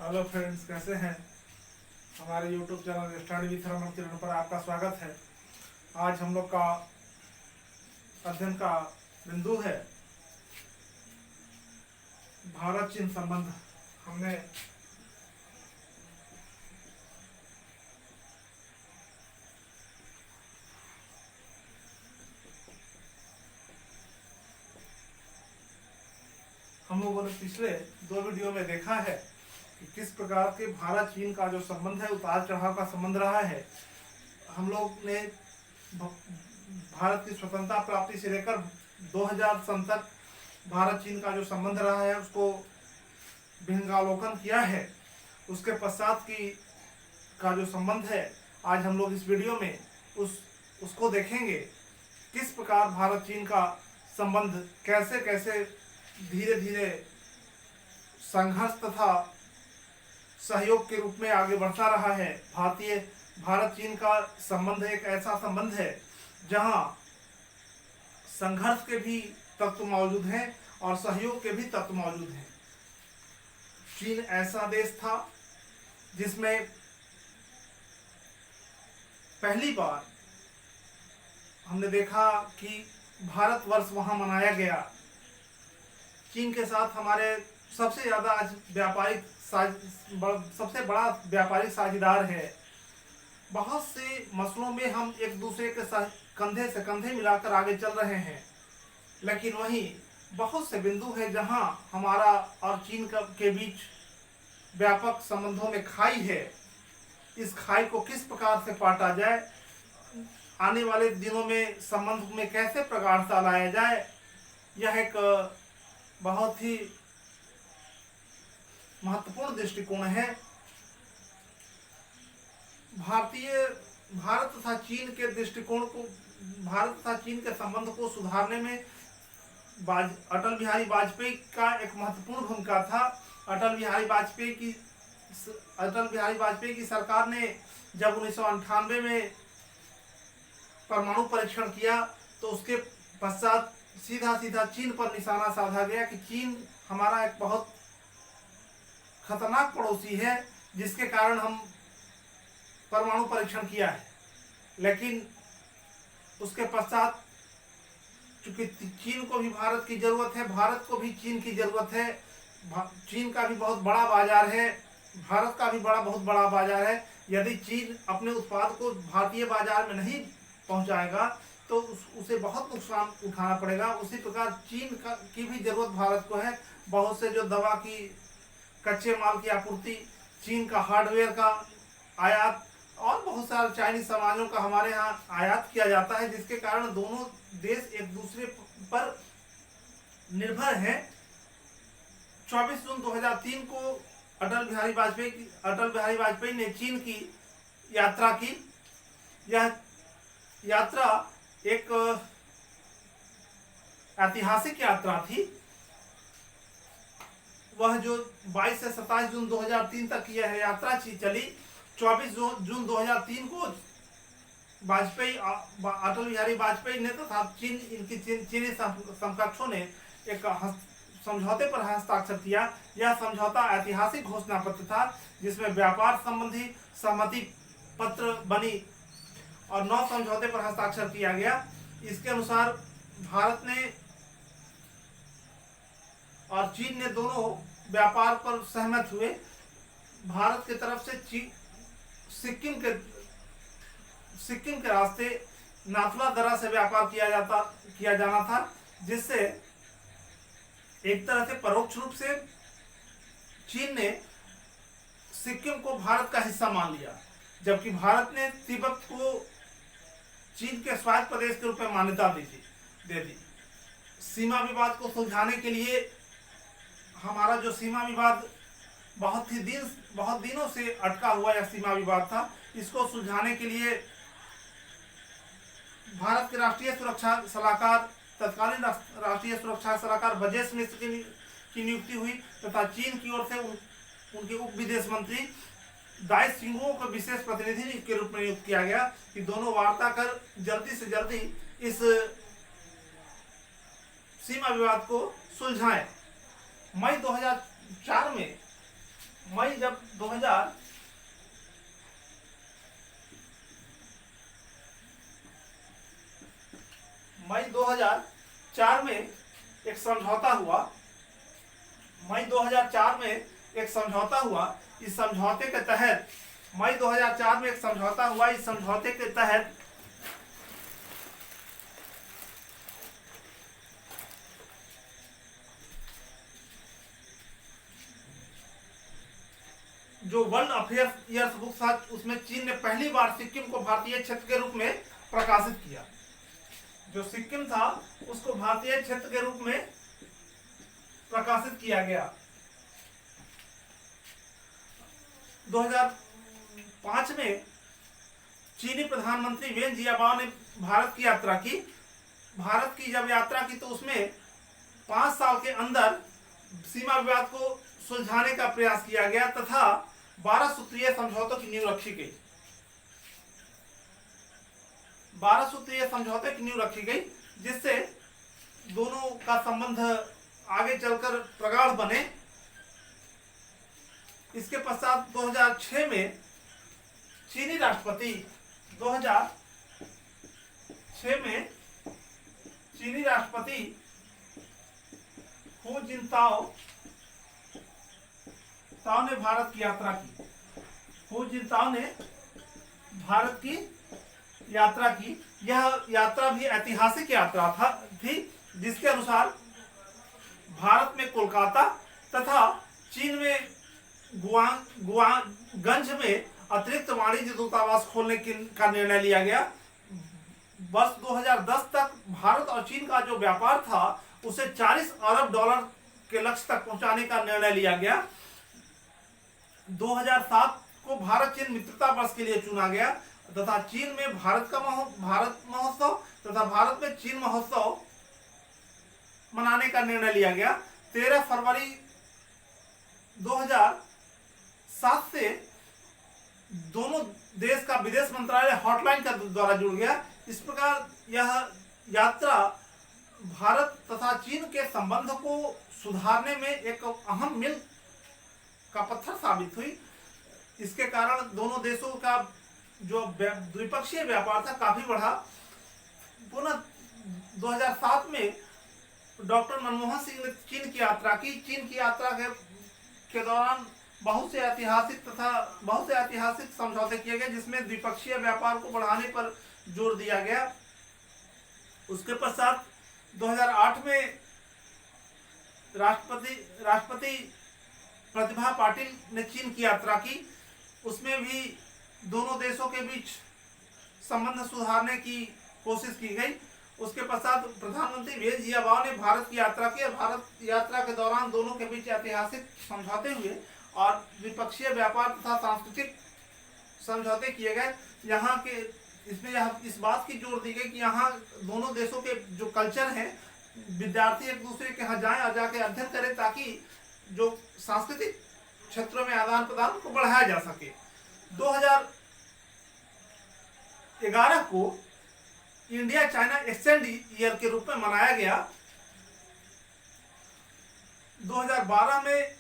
Hello friends, कैसे हैं। हमारे YouTube channel study with Raman Kiran पर आपका स्वागत है। आज हम लोग का अध्ययन का बिंदु है भारत चीन संबंध। हमने हम लोगों ने पिछले दो वीडियो में देखा है कि किस प्रकार के भारत चीन का जो संबंध है उतार चढ़ाव का संबंध रहा है। हम लोग ने भारत की स्वतंत्रता प्राप्ति से लेकर 2000 सन तक भारत चीन का जो संबंध रहा है उसको विहंगावलोकन किया है। उसके पश्चात की का जो संबंध है आज हम लोग इस वीडियो में उसको देखेंगे। किस प्रकार भारत चीन का संबंध कैसे कैसे धीरे धीरे संघर्ष तथा सहयोग के रूप में आगे बढ़ता रहा है। भारत चीन का संबंध एक ऐसा संबंध है जहां संघर्ष के भी तत्व मौजूद हैं और सहयोग के भी तत्व मौजूद हैं। चीन ऐसा देश था जिसमें पहली बार हमने देखा कि भारतवर्ष वहां मनाया गया। चीन के साथ हमारे सबसे ज़्यादा आज सबसे बड़ा व्यापारिक साझेदार है। बहुत से मसलों में हम एक दूसरे के साथ कंधे से कंधे मिलाकर आगे चल रहे हैं, लेकिन वहीं बहुत से बिंदु हैं जहां हमारा और चीन के बीच व्यापक संबंधों में खाई है। इस खाई को किस प्रकार से पाटा जाए, आने वाले दिनों में संबंध में कैसे प्रगाढ़ता लाया जाए, यह एक बहुत ही महत्वपूर्ण दृष्टिकोण है। भारत तथा चीन के दृष्टिकोण को, भारत तथा चीन के संबंध को सुधारने में अटल बिहारी वाजपेयी का एक महत्वपूर्ण भूमिका था। अटल बिहारी वाजपेयी की सरकार ने जब 1998 में परमाणु परीक्षण किया तो उसके पश्चात सीधा चीन पर निशाना साधा गया कि चीन हमारा एक बहुत खतरनाक पड़ोसी है जिसके कारण हम परमाणु परीक्षण किया है। लेकिन उसके पश्चात चूंकि चीन को भी भारत की जरूरत है, भारत को भी चीन की जरूरत है, चीन का भी बहुत बड़ा बाजार है, भारत का भी बहुत बड़ा बाजार है। यदि चीन अपने उत्पाद को भारतीय बाजार में नहीं पहुंचाएगा तो उसे बहुत नुकसान उठाना पड़ेगा। उसी प्रकार चीन की भी जरूरत भारत को है। बहुत से जो दवा की कच्चे माल की आपूर्ति, चीन का हार्डवेयर का आयात और बहुत सारे चाइनीज सामानों का हमारे यहाँ आयात किया जाता है, जिसके कारण दोनों देश एक दूसरे पर निर्भर हैं। 24 जून 2003 को अटल बिहारी वाजपेयी ने चीन की यात्रा की। यह यात्रा एक ऐतिहासिक यात्रा थी। वह जो 22 से 27 जून 2003 तक यह यात्रा चली। 24 जून 2003 को अटल बिहारी वाजपेयी ने तथा चीनी समकक्षों ने एक समझौते पर हस्ताक्षर किया। यह समझौता ऐतिहासिक घोषणा पत्र था जिसमें व्यापार संबंधी सहमति पत्र बनी और 9 समझौते पर हस्ताक्षर किया गया। इसके अनुसार भारत ने और चीन ने दोनों व्यापार पर सहमत हुए। भारत की तरफ से सिक्किम के रास्ते नाथुला दर्रा से व्यापार किया जाना था, जिससे एक तरह से परोक्ष रूप से चीन ने सिक्किम को भारत का हिस्सा मान लिया, जबकि भारत ने तिब्बत को चीन के स्वायत्त प्रदेश के रूप में मान्यता दे दी। सीमा विवाद को सुलझाने के लिए हमारा जो सीमा विवाद बहुत दिनों से अटका हुआ यह सीमा विवाद था, इसको सुलझाने के लिए भारत के राष्ट्रीय सुरक्षा सलाहकार, तत्कालीन राष्ट्रीय सुरक्षा सलाहकार ब्रजेश मिश्र की नियुक्ति हुई तथा चीन की ओर से उनके उप विदेश मंत्री दाई सिंगो को विशेष प्रतिनिधि के रूप में नियुक्त किया गया कि दोनों वार्ता कर जल्दी से जल्दी इस सीमा विवाद को सुलझाएं। मई मई जब 2000 मई 2004 में एक समझौता हुआ। मई 2004 में एक समझौता हुआ। इस समझौते के तहत मई 2004 में एक समझौता हुआ। इस समझौते के तहत जो वर्ल्ड अफेयर्स बुक था उसमें चीन ने पहली बार सिक्किम को भारतीय क्षेत्र के रूप में प्रकाशित किया। जो सिक्किम था उसको भारतीय क्षेत्र के रूप में प्रकाशित किया गया। 2005 में चीनी प्रधानमंत्री वेन जियाबाओ ने भारत की यात्रा की। भारत की जब यात्रा की तो उसमें 5 साल के अंदर सीमा विवाद को सुलझाने का प्रयास किया गया तथा 12 सूत्रीय समझौतों की नींव रखी गई। 12 सूत्रीय समझौते की नींव रखी गई जिससे दोनों का संबंध आगे चलकर प्रगाढ़ बने। इसके पश्चात 2006 में चीनी राष्ट्रपति 2006 में चीनी राष्ट्रपति हू जिनताओ ने भारत की यात्रा की। हू जिनताओ ने भारत की यात्रा की। यह यात्रा भी ऐतिहासिक यात्रा थी जिसके अनुसार भारत में कोलकाता तथा चीन में गुआंगंज में अतिरिक्त वाणिज्य दूतावास खोलने का निर्णय लिया गया। वर्ष 2010 तक भारत और चीन का जो व्यापार था उसे 40 अरब डॉलर के लक्ष्य तक पहुंचाने का निर्णय लिया गया। 2007 को भारत चीन मित्रता वर्ष के लिए चुना गया तथा चीन में भारत महोत्सव तथा भारत में चीन महोत्सव मनाने का निर्णय लिया गया। 13 फरवरी 2007 से दोनों देश का विदेश मंत्रालय हॉटलाइन का द्वारा जुड़ गया। इस प्रकार यह यात्रा भारत तथा चीन के संबंध को सुधारने में एक अहम मील का पत्थर साबित हुई। इसके कारण दोनों देशों का जो द्विपक्षीय व्यापार था काफी बढ़ा। पुनः 2007 में डॉक्टर मनमोहन सिंह ने चीन की यात्रा की। चीन की यात्रा के दौरान बहुत से ऐतिहासिक समझौते किए गए जिसमें द्विपक्षीय व्यापार को बढ़ाने पर जोर दिया गया। उसके पश्चात 2008 में राष्ट्रपति प्रतिभा पाटिल ने चीन की यात्रा की। उसमें भी दोनों देशों के बीच संबंध सुधारने की कोशिश की गई। उसके पश्चात प्रधानमंत्री वेन जियाबाओ ने भारत की यात्रा की और भारत यात्रा के दौरान दोनों के बीच ऐतिहासिक समझौते हुए और द्विपक्षीय व्यापार तथा सांस्कृतिक समझौते किए गए। यहाँ के इसमें इस बात की जोर दी गई कि यहाँ दोनों देशों के जो कल्चर हैं विद्यार्थी एक दूसरे के यहाँ जाएं और जाके अध्ययन करें ताकि जो सांस्कृतिक क्षेत्रों में आदान प्रदान को बढ़ाया जा सके। 2011 को इंडिया चाइना एक्सचेंज ईयर के रूप में मनाया गया। 2012 में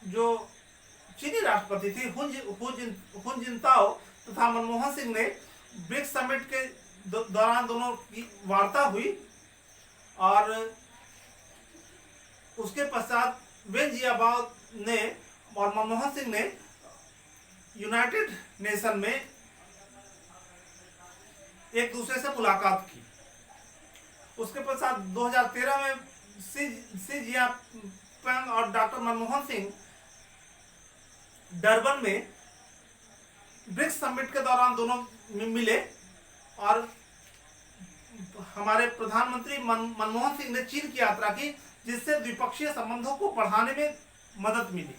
जो चीनी राष्ट्रपति थी हू जिनताओ तथा मनमोहन सिंह ने ब्रिक्स समिट के दौरान दोनों की वार्ता हुई और उसके पश्चात वेन जियाबाओ ने और मनमोहन सिंह ने यूनाइटेड नेशन में एक दूसरे से मुलाकात की। उसके पश्चात 2013 में सी जिनपिंग और डॉक्टर मनमोहन सिंह डरबन में ब्रिक्स समिट के दौरान दोनों मिले और हमारे प्रधानमंत्री मनमोहन सिंह ने चीन की यात्रा की जिससे द्विपक्षीय संबंधों को बढ़ाने में मदद मिली।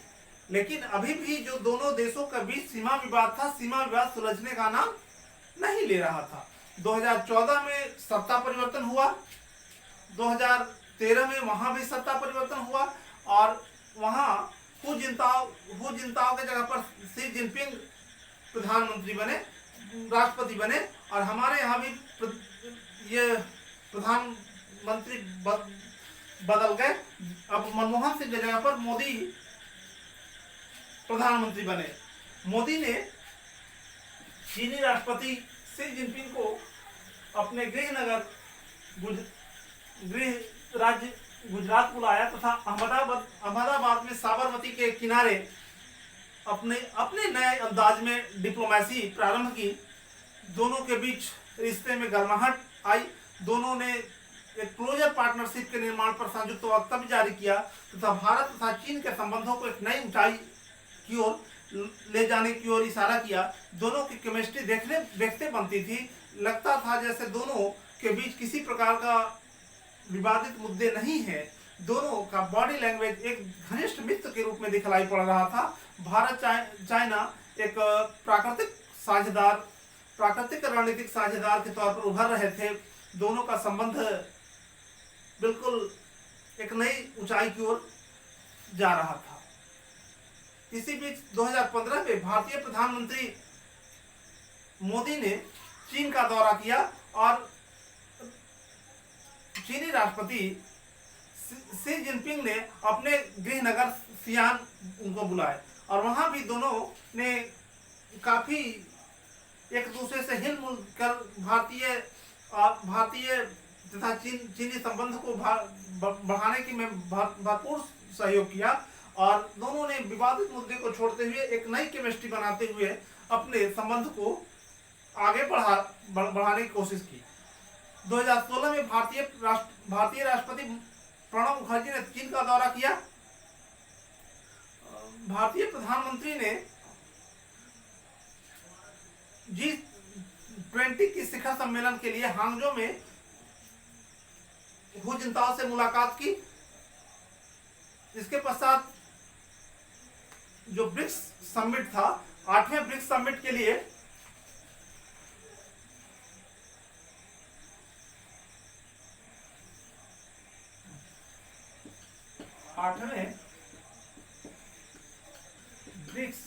लेकिन अभी भी जो दोनों देशों के बीच सीमा विवाद था, सीमा विवाद सुलझने का नाम नहीं ले रहा था। 2014 में सत्ता परिवर्तन हुआ, 2013 में वहां भी सत्ता परिवर्तन हुआ और वहां हू जिनताओ के जगह पर शी जिनपिंग प्रधानमंत्री बने, राष्ट्रपति बने और हमारे यहाँ भी ये प्रधानमंत्री बदल गए। अब मनमोहन सिंह की जगह पर मोदी प्रधानमंत्री बने। मोदी ने चीनी राष्ट्रपति शी जिनपिंग को अपने गृह राज्य गुजरात बुलाया तथा अहमदाबाद में साबरमती के किनारे अपने अपने नए अंदाज में डिप्लोमेसी प्रारंभ की। दोनों के बीच रिश्ते में गर्माहट आई। दोनों ने एक क्लोजर पार्टनरशिप के निर्माण पर संयुक्त वक्तव्य जारी किया तथा भारत तथा चीन के संबंधों को एक नई ऊंचाई की ओर ले जाने की ओर इशारा किया। दोनों की केमिस्ट्री देखते बनती थी। लगता था जैसे दोनों के बीच किसी प्रकार का विवादित मुद्दे नहीं है। दोनों का बॉडी लैंग्वेज एक घनिष्ठ मित्र के रूप में दिखलाई पड़ रहा था। भारत चाइना एक प्राकृतिक रणनीतिक साझेदार के तौर पर उभर रहे थे। दोनों का संबंध बिल्कुल एक नई ऊंचाई की ओर जा रहा था। इसी बीच 2015 में भारतीय प्रधानमंत्री मोदी ने चीन का दौरा किया और चीनी राष्ट्रपति शी जिनपिंग ने अपने गृह नगर सियान उनको बुलाए और वहां भी दोनों ने काफी एक दूसरे से हिल-मिल कर भारतीय तथा चीनी संबंध को बढ़ाने की में भरपूर सहयोग किया और दोनों ने विवादित मुद्दे को छोड़ते हुए एक नई केमिस्ट्री बनाते हुए अपने संबंध को आगे बढ़ाने की कोशिश की। 2016 में भारतीय राष्ट्रपति प्रणब मुखर्जी ने चीन का दौरा किया। भारतीय प्रधानमंत्री ने G20 की शिखर सम्मेलन के लिए हांगझो में हु जिनताओ से मुलाकात की। इसके पश्चात जो ब्रिक्स समिट था, 8वें ब्रिक्स समिट के लिए ब्रिक्स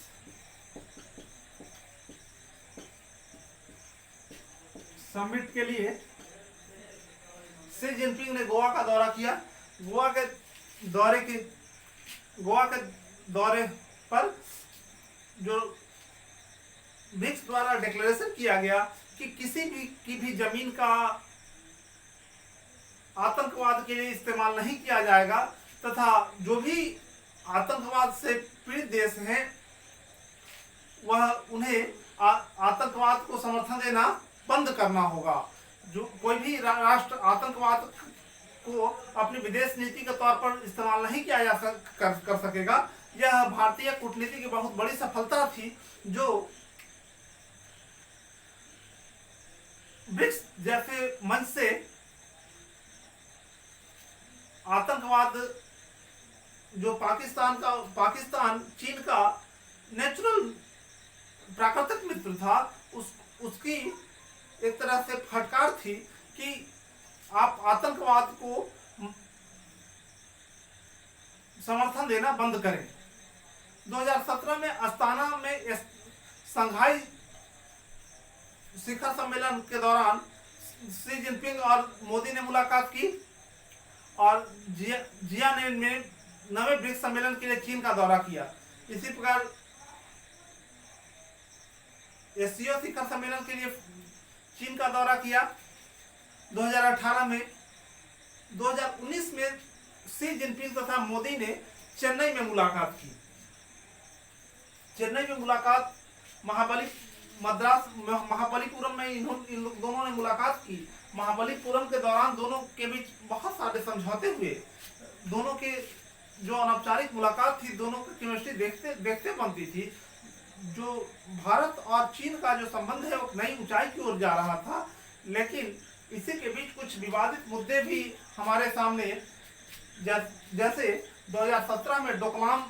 समिट के लिए शी जिनपिंग ने गोवा का दौरा किया। गोवा के दौरे पर जो ब्रिक्स द्वारा डिक्लेरेशन किया गया कि किसी भी जमीन का आतंकवाद के लिए इस्तेमाल नहीं किया जाएगा तथा जो भी आतंकवाद से पीड़ित देश हैं वह उन्हें आतंकवाद को समर्थन देना बंद करना होगा। जो कोई भी राष्ट्र आतंकवाद को अपनी विदेश नीति के तौर पर इस्तेमाल नहीं किया कर सकेगा। यह भारतीय कूटनीति की बहुत बड़ी सफलता थी जो ब्रिक्स जैसे मंच से आतंकवाद जो पाकिस्तान चीन का नेचुरल प्राकृतिक मित्र था उसकी एक तरह से फटकार थी कि आप आतंकवाद को समर्थन देना बंद करें। 2017 में अस्ताना में संघाई शिखर सम्मेलन के दौरान शी जिनपिंग और मोदी ने मुलाकात की और जियानेन में 9वें ब्रिक्स सम्मेलन के लिए चीन का दौरा किया। इसी प्रकार एससीओ शिखर सम्मेलन के लिए चीन का दौरा किया 2018 में। 2019 में शी जिनपिंग तथा मोदी ने चेन्नई में मुलाकात की। चेन्नई में मुलाकात महाबलीपुरम में इन दोनों ने मुलाकात की। महाबलीपुरम के दौरान दोनों के बीच बहुत सारे समझौते हुए। दोनों के जो अनौपचारिक मुलाकात थी, दोनों की केमिस्ट्री देखते बनती थी। जो भारत और चीन का जो संबंध है वो नई ऊंचाई की ओर जा रहा था, लेकिन इसी के बीच कुछ विवादित मुद्दे भी हमारे सामने, जैसे 2017 में डोकलाम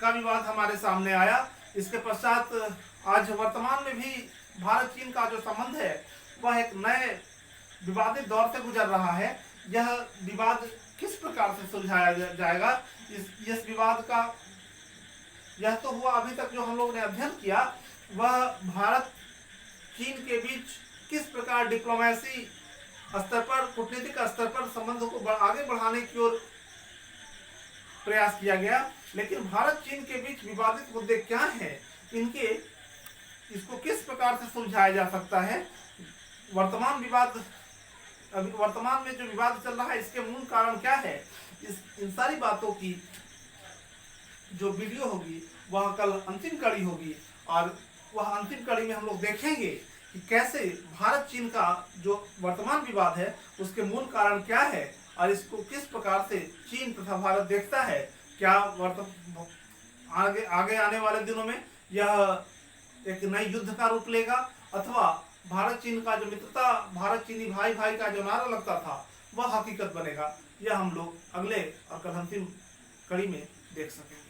का विवाद हमारे सामने आया। इसके पश्चात आज वर्तमान में भी भारत चीन का जो संबंध है वह एक नए विवादित दौर से गुजर रहा है। यह विवाद किस प्रकार से सुलझाया जाएगा, इस विवाद का यह तो हुआ अभी तक जो हम लोग ने अध्ययन किया, वह भारत चीन के बीच किस प्रकार डिप्लोमेसी स्तर पर, कूटनीतिक स्तर पर संबंधों को आगे बढ़ाने की ओर प्रयास किया गया। लेकिन भारत चीन के बीच विवादित मुद्दे क्या हैं, इनके इसको किस प्रकार से सुलझाया जा सकता है, वर्तमान विवाद, अभी वर्तमान में जो विवाद चल रहा है इसके मूल कारण क्या है, इन सारी बातों की जो वीडियो होगी वह कल अंतिम कड़ी होगी। और वह अंतिम कड़ी में हम लोग देखेंगे कि कैसे भारत चीन का जो वर्तमान विवाद है उसके मूल कारण क्या है और इसको किस प्रकार से चीन तथा भारत देखता है। क्या आगे आने वाले दिनों में यह एक नई युद्ध का रूप लेगा, अथवा भारत चीन का जो मित्रता, भारत चीनी भाई भाई का जो नारा लगता था वह हकीकत बनेगा। यह हम लोग अगले और कल अंतिम कड़ी में देख सकेंगे।